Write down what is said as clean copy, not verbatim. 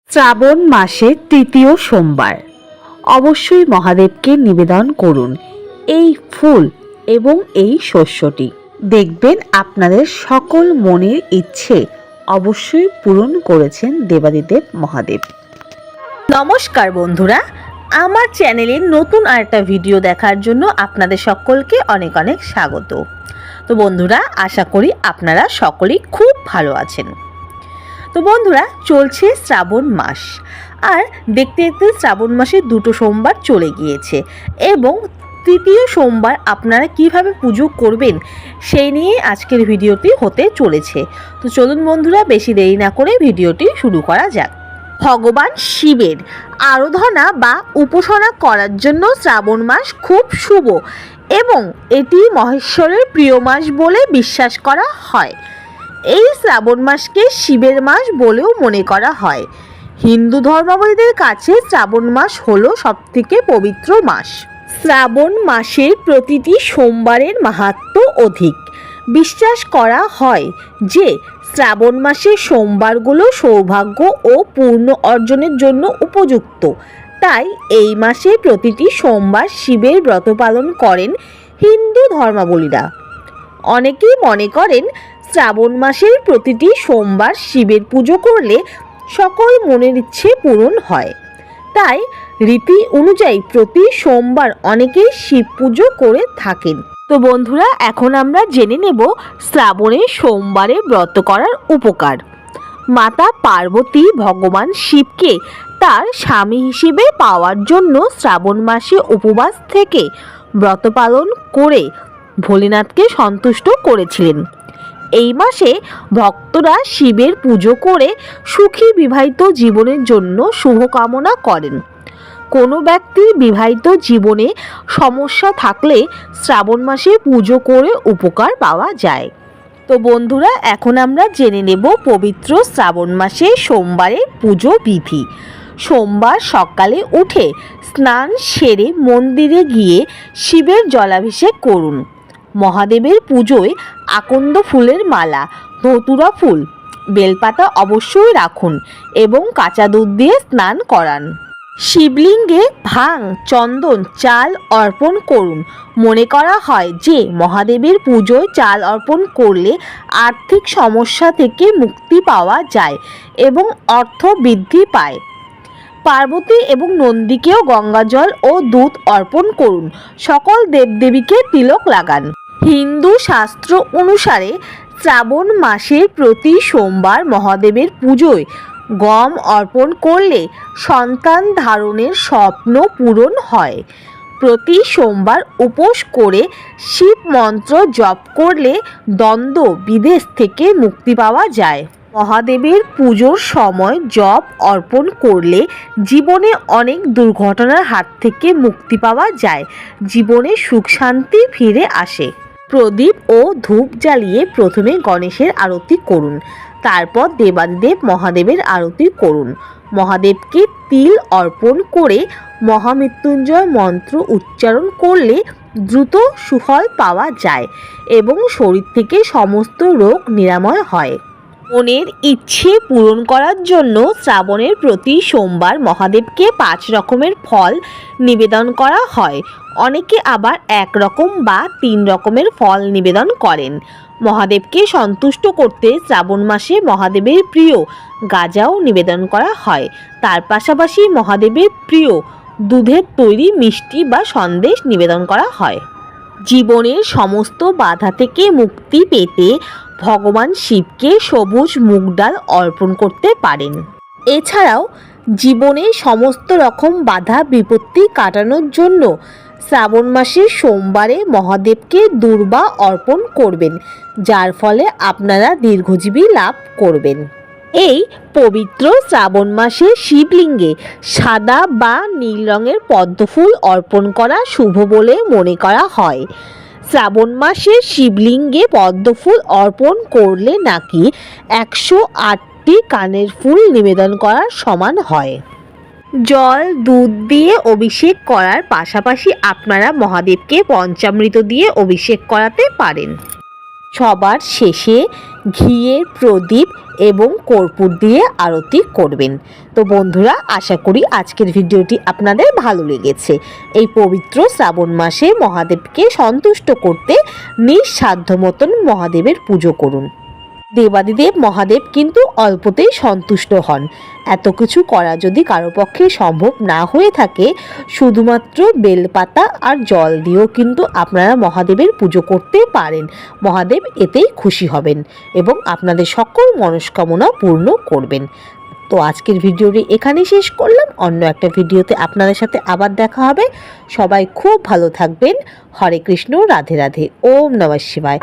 শ্রাবণ মাসের তৃতীয় সোমবার অবশ্যই মহাদেবকে নিবেদন করুন এই ফুল এবং এই শস্যটি। দেখবেন আপনাদের সকল মনের ইচ্ছে অবশ্যই পূরণ করেছেন দেবাদিদেব মহাদেব। নমস্কার বন্ধুরা, আমার চ্যানেলের নতুন আরেকটা ভিডিও দেখার জন্য আপনাদের সকলকে অনেক অনেক স্বাগত। তো বন্ধুরা, আশা করি আপনারা সকলেই খুব ভালো আছেন। তো বন্ধুরা, চলছে শ্রাবণ মাস, আর দেখতে দেখতে শ্রাবণ মাসে দুটো সোমবার চলে গিয়েছে এবং তৃতীয় সোমবার আপনারা কিভাবে পুজো করবেন সেই নিয়ে আজকের ভিডিওটি হতে চলেছে। তো চলুন বন্ধুরা, বেশি দেরি না করে ভিডিওটি শুরু করা যাক। ভগবান শিবের আরাধনা বা উপাসনা করার জন্য শ্রাবণ মাস খুব শুভ এবং এটি মহেশ্বরের প্রিয় মাস বলে বিশ্বাস করা হয়। এই শ্রাবণ মাসকে শিবের মাস বলেও মনে করা হয়। হিন্দু ধর্মাবলম্বীদের কাছে শ্রাবণ মাস হলো সবথেকে পবিত্র মাস। শ্রাবণ মাসের প্রতিটি সোমবারের মাহাত্ম্য অধিক। বিশ্বাস করা হয় যে শ্রাবণ মাসের সোমবারগুলো সৌভাগ্য ও পূর্ণ অর্জনের জন্য উপযুক্ত। তাই এই মাসে প্রতিটি সোমবার শিবের ব্রত পালন করেন হিন্দু ধর্মাবলম্বীরা। অনেকেই মনে করেন শ্রাবণ মাসের প্রতিটি সোমবার শিবের পুজো করলে সকল মনের ইচ্ছে পূরণ হয়। তাই রীতি অনুযায়ী প্রতি সোমবার অনেকেই শিব পুজো করে থাকেন। তো বন্ধুরা, এখন আমরা জেনে নেব শ্রাবণের সোমবারে ব্রত করার উপকার। মাতা পার্বতী ভগবান শিবকে তার স্বামী হিসেবে পাওয়ার জন্য শ্রাবণ মাসে উপবাস থেকে ব্রত পালন করে ভোলেনাথকে সন্তুষ্ট করেছিলেন। এই মাসে ভক্তরা শিবের পুজো করে সুখী বিবাহিত জীবনের জন্য শুভকামনা করেন। কোনো ব্যক্তির বিবাহিত জীবনে সমস্যা থাকলে শ্রাবণ মাসে পুজো করে উপকার পাওয়া যায়। তো বন্ধুরা, এখন আমরা জেনে নেব পবিত্র শ্রাবণ মাসে সোমবারের পুজো বিধি। সোমবার সকালে উঠে স্নান সেরে মন্দিরে গিয়ে শিবের জলাভিষেক করুন। মহাদেবের পুজোয় আকন্দ ফুলের মালা, ধতুরা ফুল, বেলপাতা অবশ্যই রাখুন এবং কাঁচা দুধ দিয়ে স্নান করান। শিবলিঙ্গে ভাং, চন্দন, চাল অর্পণ করুন। মনে করা হয় যে মহাদেবের পুজোয় চাল অর্পণ করলে আর্থিক সমস্যা থেকে মুক্তি পাওয়া যায় এবং অর্থ বৃদ্ধি পায়। পার্বতী এবং নন্দীকেও গঙ্গাজল ও দুধ অর্পণ করুন। সকল দেবদেবীকে তিলক লাগান। হিন্দু শাস্ত্র অনুসারে শ্রাবণ মাসের প্রতি সোমবার মহাদেবের পুজোয় গম অর্পণ করলে সন্তান ধারণের স্বপ্ন পূরণ হয়। প্রতি সোমবার উপোস করে শিব মন্ত্র জপ করলে দ্বন্দ্ব বিদেশ থেকে মুক্তি পাওয়া যায়। মহাদেবের পুজোর সময় জপ অর্পণ করলে জীবনে অনেক দুর্ঘটনার হাত থেকে মুক্তি পাওয়া যায়। জীবনে সুখ শান্তি ফিরে আসে। প্রদীপ ও ধূপ জ্বালিয়ে প্রথমে গণেশের আরতি করুন, তারপর দেবাদিদেব মহাদেবের আরতি করুন। মহাদেবকে তিল অর্পণ করে মহামৃত্যুঞ্জয় মন্ত্র উচ্চারণ করলে দ্রুত সুফল পাওয়া যায় এবং শরীর থেকে সমস্ত রোগ নিরাময় হয়। মনের ইচ্ছে পূরণ করার জন্য শ্রাবণের প্রতি সোমবার মহাদেবকে 5 রকমের ফল নিবেদন করা হয়। অনেকে আবার 1 রকম বা 3 রকমের ফল নিবেদন করেন। মহাদেবকে সন্তুষ্ট করতে শ্রাবণ মাসে মহাদেবের প্রিয় গাজাও নিবেদন করা হয়। তার পাশাপাশি মহাদেবের প্রিয় দুধের তৈরি মিষ্টি বা সন্দেশ নিবেদন করা হয়। জীবনের সমস্ত বাধা থেকে মুক্তি পেতে ভগবান শিবকে সবুজ মুগ ডাল অর্পণ করতে পারেন। এছাড়াও জীবনে সমস্ত রকম বাধা বিপত্তি কাটানোর জন্য শ্রাবণ মাসের সোমবারে মহাদেবকে দূর্বা অর্পণ করবেন, যার ফলে আপনারা দীর্ঘজীবী লাভ করবেন। এই পবিত্র শ্রাবণ মাসে শিবলিঙ্গে সাদা বা নীল রঙের পদ্মফুল অর্পণ করা শুভ বলে মনে করা হয়। শ্রাবণ মাসে শিবলিঙ্গে পদ্মফুল অর্পণ করলে নাকি 108টি কানের ফুল নিবেদন করার সমান হয়। জল দুধ দিয়ে অভিষেক করার পাশাপাশি আপনারা মহাদেবকে পঞ্চামৃত দিয়ে অভিষেক করাতে পারেন। সবার শেষে ঘিয়ের প্রদীপ এবং কর্পূর দিয়ে আরতি করবেন। তো বন্ধুরা, আশা করি আজকের ভিডিওটি আপনাদের ভালো লেগেছে। এই পবিত্র শ্রাবণ মাসে মহাদেবকে সন্তুষ্ট করতে নিজ সাধ্য মতন মহাদেবের পুজো করুন। দেবাদিদেব মহাদেব কিন্তু অল্পতেই সন্তুষ্ট হন। এত কিছু করা যদি কারো পক্ষে সম্ভব না হয়ে থাকে, শুধুমাত্র বেলপাতা আর জল দিয়েও কিন্তু আপনারা মহাদেবের পুজো করতে পারেন। মহাদেব এতেই খুশি হবেন এবং আপনাদের সকল মনস্কামনা পূর্ণ করবেন। তো আজকের ভিডিওটি এখানেই শেষ করলাম। অন্য একটা ভিডিওতে আপনাদের সাথে আবার দেখা হবে। সবাই খুব ভালো থাকবেন। হরে কৃষ্ণ, রাধে রাধে, ওম নমঃ শিবায়।